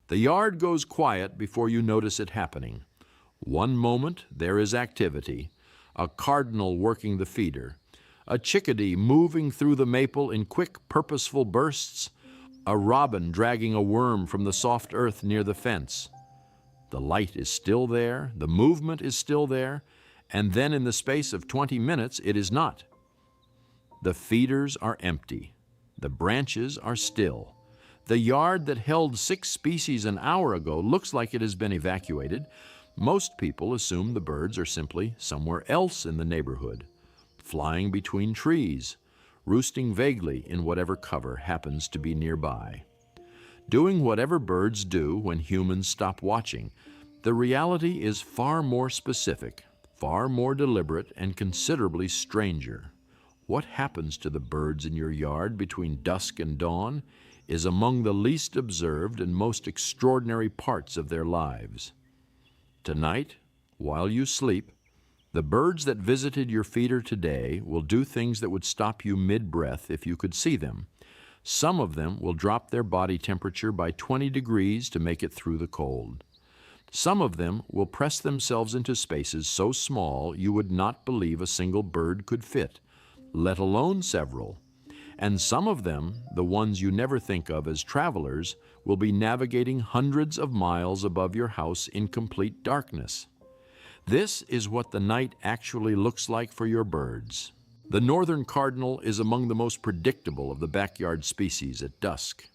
The yard goes quiet before you notice it happening. One moment there is activity, a cardinal working the feeder, a chickadee moving through the maple in quick, purposeful bursts, a robin dragging a worm from the soft earth near the fence. The light is still there, the movement is still there, and then in the space of 20 minutes it is not. The feeders are empty. The branches are still. The yard that held 6 species an hour ago looks like it has been evacuated. Most people assume the birds are simply somewhere else in the neighborhood, flying between trees, roosting vaguely in whatever cover happens to be nearby. Doing whatever birds do when humans stop watching, the reality is far more specific, far more deliberate, and considerably stranger. What happens to the birds in your yard between dusk and dawn is among the least observed and most extraordinary parts of their lives. Tonight, while you sleep, the birds that visited your feeder today will do things that would stop you mid-breath if you could see them. Some of them will drop their body temperature by 20 degrees to make it through the cold. Some of them will press themselves into spaces so small you would not believe a single bird could fit, let alone several. And some of them, the ones you never think of as travelers, will be navigating hundreds of miles above your house in complete darkness. This is what the night actually looks like for your birds. The northern cardinal is among the most predictable of the backyard species at dusk.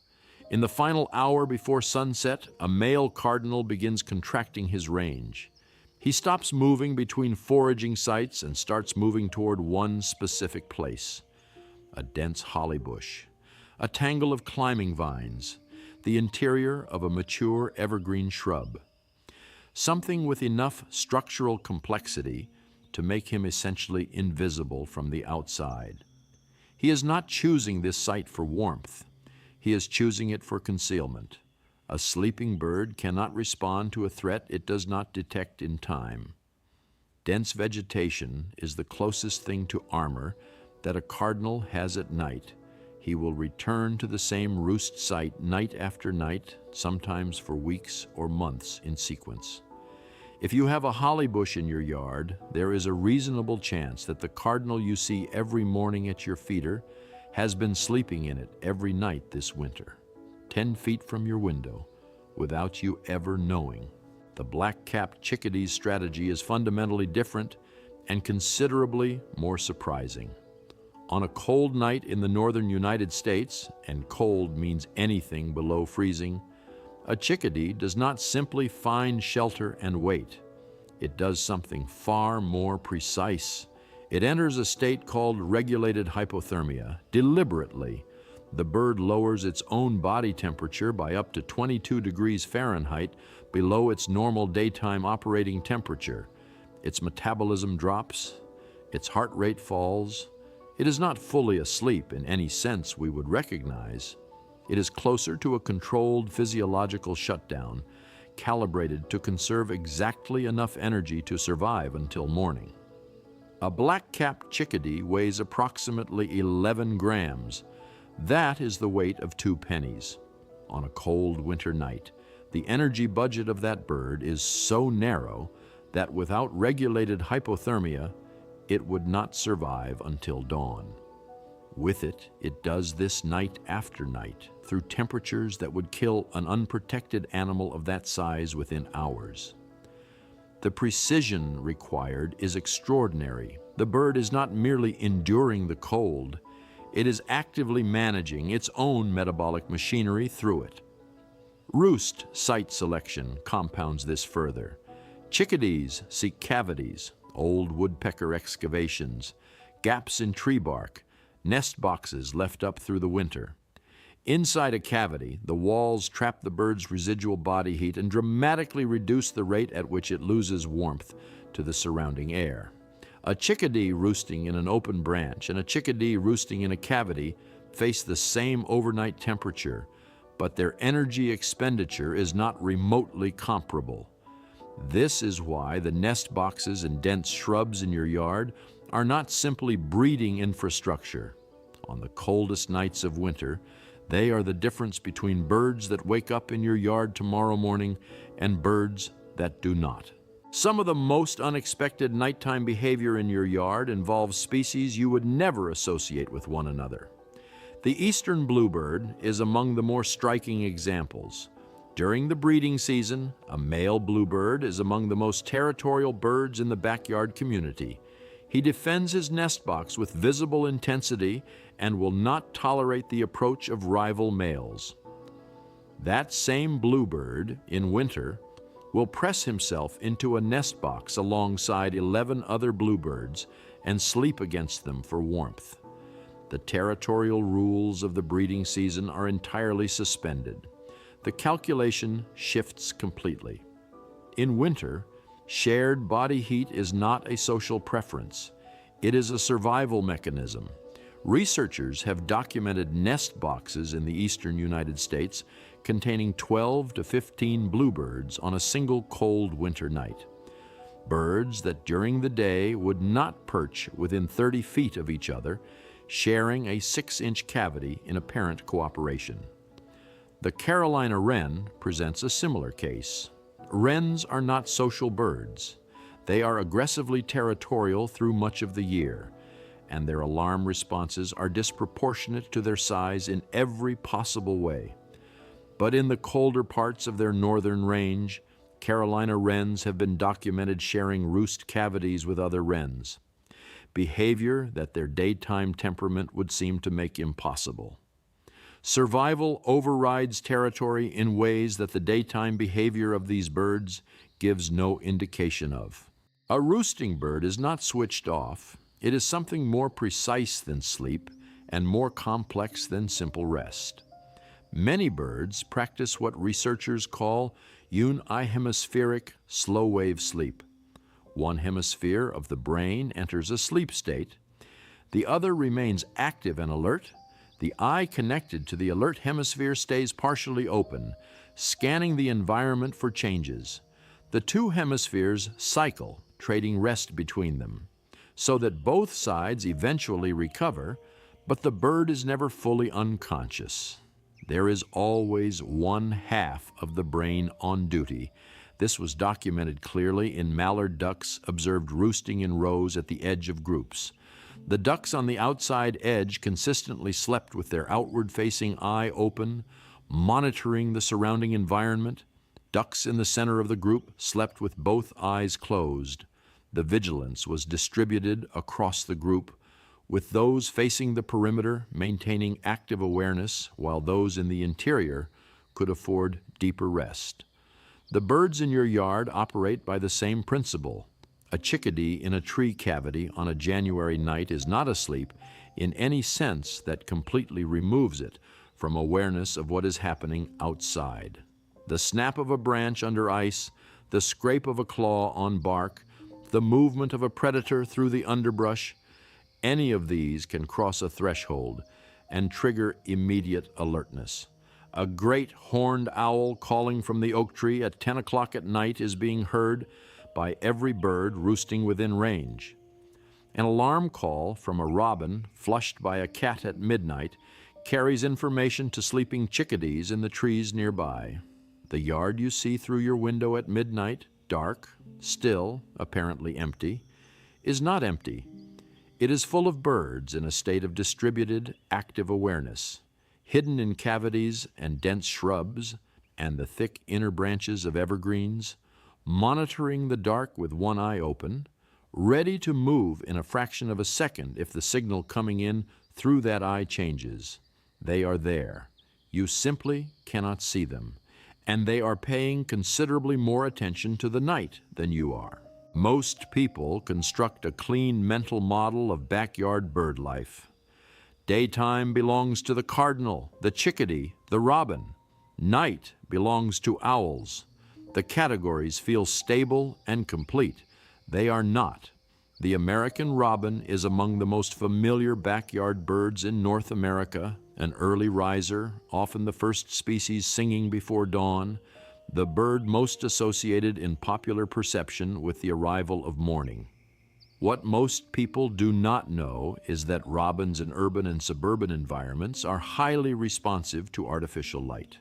In the final hour before sunset, a male cardinal begins contracting his range. He stops moving between foraging sites and starts moving toward one specific place. A dense holly bush, a tangle of climbing vines, the interior of a mature evergreen shrub. Something with enough structural complexity to make him essentially invisible from the outside. He is not choosing this site for warmth. He is choosing it for concealment. A sleeping bird cannot respond to a threat it does not detect in time. Dense vegetation is the closest thing to armor that a cardinal has at night. He will return to the same roost site night after night, sometimes for weeks or months in sequence. If you have a holly bush in your yard, there is a reasonable chance that the cardinal you see every morning at your feeder has been sleeping in it every night this winter, 10 feet from your window, without you ever knowing. The black-capped chickadee's strategy is fundamentally different and considerably more surprising. On a cold night in the northern United States, and cold means anything below freezing, a chickadee does not simply find shelter and wait. It does something far more precise. It enters a state called regulated hypothermia. Deliberately, the bird lowers its own body temperature by up to 22 degrees Fahrenheit below its normal daytime operating temperature. Its metabolism drops, its heart rate falls. It is not fully asleep in any sense we would recognize. It is closer to a controlled physiological shutdown, calibrated to conserve exactly enough energy to survive until morning. A black-capped chickadee weighs approximately 11 grams. That is the weight of 2 pennies. On a cold winter night, the energy budget of that bird is so narrow that without regulated hypothermia, it would not survive until dawn. With it, it does this night after night, through temperatures that would kill an unprotected animal of that size within hours. The precision required is extraordinary. The bird is not merely enduring the cold, it is actively managing its own metabolic machinery through it. Roost site selection compounds this further. Chickadees seek cavities, old woodpecker excavations, gaps in tree bark, nest boxes left up through the winter. Inside a cavity, the walls trap the bird's residual body heat and dramatically reduce the rate at which it loses warmth to the surrounding air. A chickadee roosting in an open branch and a chickadee roosting in a cavity face the same overnight temperature, but their energy expenditure is not remotely comparable. This is why the nest boxes and dense shrubs in your yard are not simply breeding infrastructure. On the coldest nights of winter, They are the difference between birds that wake up in your yard tomorrow morning and birds that do not. Some of the most unexpected nighttime behavior in your yard involves species you would never associate with one another. The eastern bluebird is among the more striking examples. During the breeding season, a male bluebird is among the most territorial birds in the backyard community. He defends his nest box with visible intensity and will not tolerate the approach of rival males. That same bluebird, in winter, will press himself into a nest box alongside 11 other bluebirds and sleep against them for warmth. The territorial rules of the breeding season are entirely suspended. The calculation shifts completely. In winter, shared body heat is not a social preference. It is a survival mechanism. Researchers have documented nest boxes in the eastern United States containing 12 to 15 bluebirds on a single cold winter night. Birds that during the day would not perch within 30 feet of each other, sharing a 6-inch cavity in apparent cooperation. The Carolina wren presents a similar case. Wrens are not social birds. They are aggressively territorial through much of the year, and their alarm responses are disproportionate to their size in every possible way. But in the colder parts of their northern range, Carolina wrens have been documented sharing roost cavities with other wrens, behavior that their daytime temperament would seem to make impossible. Survival overrides territory in ways that the daytime behavior of these birds gives no indication of. A roosting bird is not switched off. It is something more precise than sleep and more complex than simple rest. Many birds practice what researchers call unihemispheric slow-wave sleep. One hemisphere of the brain enters a sleep state. The other remains active and alert. The eye connected to the alert hemisphere stays partially open, scanning the environment for changes. The two hemispheres cycle, trading rest between them, so that both sides eventually recover, but the bird is never fully unconscious. There is always one half of the brain on duty. This was documented clearly in mallard ducks observed roosting in rows at the edge of groups. The ducks on the outside edge consistently slept with their outward-facing eye open, monitoring the surrounding environment. Ducks in the center of the group slept with both eyes closed. The vigilance was distributed across the group, with those facing the perimeter maintaining active awareness, while those in the interior could afford deeper rest. The birds in your yard operate by the same principle. A chickadee in a tree cavity on a January night is not asleep in any sense that completely removes it from awareness of what is happening outside. The snap of a branch under ice, the scrape of a claw on bark, the movement of a predator through the underbrush, any of these can cross a threshold and trigger immediate alertness. A great horned owl calling from the oak tree at 10 o'clock at night is being heard by every bird roosting within range. An alarm call from a robin flushed by a cat at midnight carries information to sleeping chickadees in the trees nearby. The yard you see through your window at midnight, dark, still, apparently empty, is not empty. It is full of birds in a state of distributed, active awareness, hidden in cavities and dense shrubs and the thick inner branches of evergreens, monitoring the dark with one eye open, ready to move in a fraction of a second if the signal coming in through that eye changes. They are there. You simply cannot see them, and they are paying considerably more attention to the night than you are. Most people construct a clean mental model of backyard bird life. Daytime belongs to the cardinal, the chickadee, the robin. Night belongs to owls. The categories feel stable and complete. They are not. The American robin is among the most familiar backyard birds in North America, an early riser, often the first species singing before dawn, the bird most associated in popular perception with the arrival of morning. What most people do not know is that robins in urban and suburban environments are highly responsive to artificial light.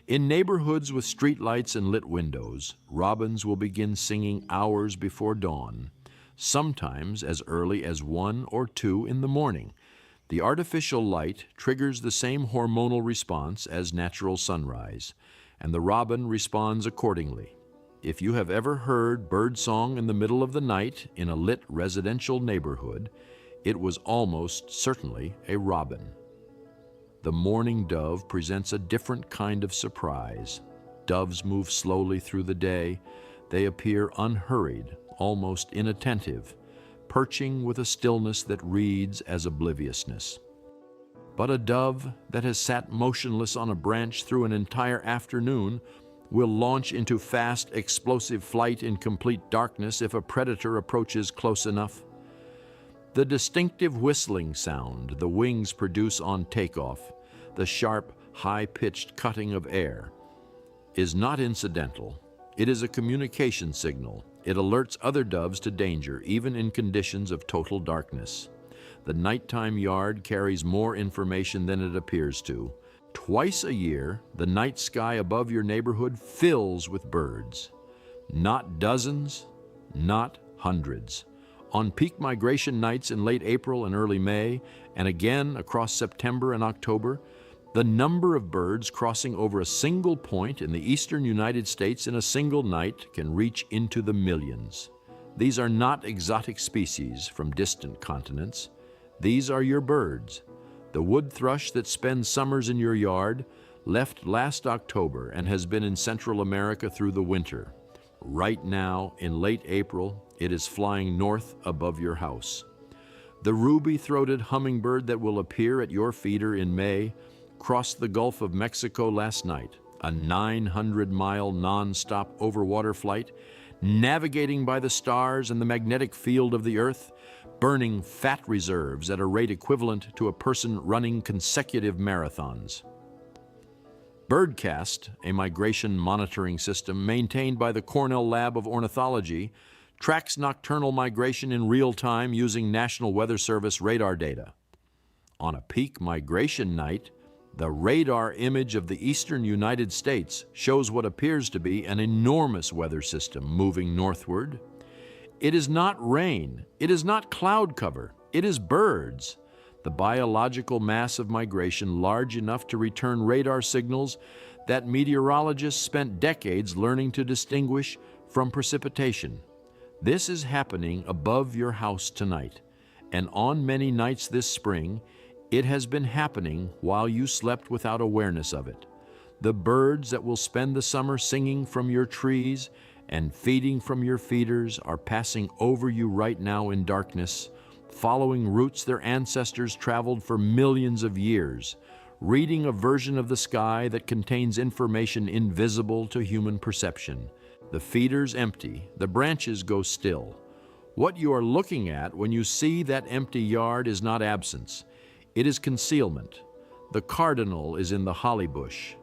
In neighborhoods with streetlights and lit windows, robins will begin singing hours before dawn, sometimes as early as 1 or 2 in the morning. The artificial light triggers the same hormonal response as natural sunrise, and the robin responds accordingly. If you have ever heard birdsong in the middle of the night in a lit residential neighborhood, it was almost certainly a robin. The mourning dove presents a different kind of surprise. Doves move slowly through the day. They appear unhurried, almost inattentive, perching with a stillness that reads as obliviousness. But a dove that has sat motionless on a branch through an entire afternoon will launch into fast, explosive flight in complete darkness if a predator approaches close enough. The distinctive whistling sound the wings produce on takeoff, the sharp, high-pitched cutting of air, is not incidental. It is a communication signal. It alerts other doves to danger, even in conditions of total darkness. The nighttime yard carries more information than it appears to. Twice a year, the night sky above your neighborhood fills with birds. Not dozens, not hundreds. On peak migration nights in late April and early May, and again across September and October, the number of birds crossing over a single point in the eastern United States in a single night can reach into the millions. These are not exotic species from distant continents. These are your birds. The wood thrush that spends summers in your yard left last October and has been in Central America through the winter. Right now, in late April, it is flying north above your house. The ruby-throated hummingbird that will appear at your feeder in May crossed the Gulf of Mexico last night, a 900-mile non-stop overwater flight, navigating by the stars and the magnetic field of the Earth, burning fat reserves at a rate equivalent to a person running consecutive marathons. Birdcast, a migration monitoring system maintained by the Cornell Lab of Ornithology, tracks nocturnal migration in real time using National Weather Service radar data. On a peak migration night, the radar image of the eastern United States shows what appears to be an enormous weather system moving northward. It is not rain, it is not cloud cover, it is birds. The biological mass of migration large enough to return radar signals that meteorologists spent decades learning to distinguish from precipitation. This is happening above your house tonight, and on many nights this spring, it has been happening while you slept without awareness of it. The birds that will spend the summer singing from your trees and feeding from your feeders are passing over you right now in darkness, following routes their ancestors traveled for millions of years, reading a version of the sky that contains information invisible to human perception. The feeders empty, the branches go still. What you are looking at when you see that empty yard is not absence. It is concealment. The cardinal is in the holly bush.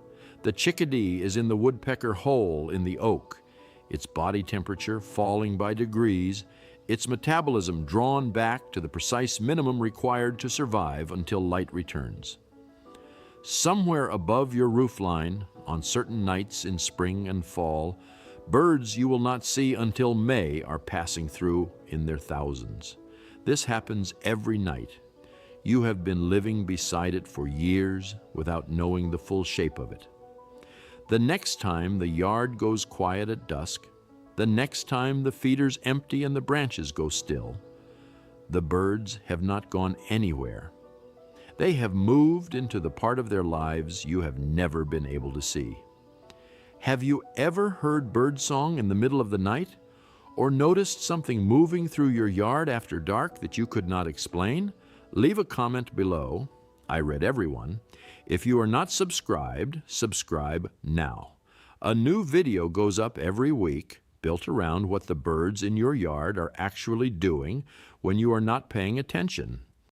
The chickadee is in the woodpecker hole in the oak, its body temperature falling by degrees, its metabolism drawn back to the precise minimum required to survive until light returns. Somewhere above your roofline, on certain nights in spring and fall, birds you will not see until May are passing through in their thousands. This happens every night. You have been living beside it for years without knowing the full shape of it. The next time the yard goes quiet at dusk, the next time the feeders empty and the branches go still, the birds have not gone anywhere. They have moved into the part of their lives you have never been able to see. Have you ever heard birdsong in the middle of the night, or noticed something moving through your yard after dark that you could not explain? Leave a comment below. I read everyone. If you are not subscribed, subscribe now. A new video goes up every week built around what the birds in your yard are actually doing when you are not paying attention.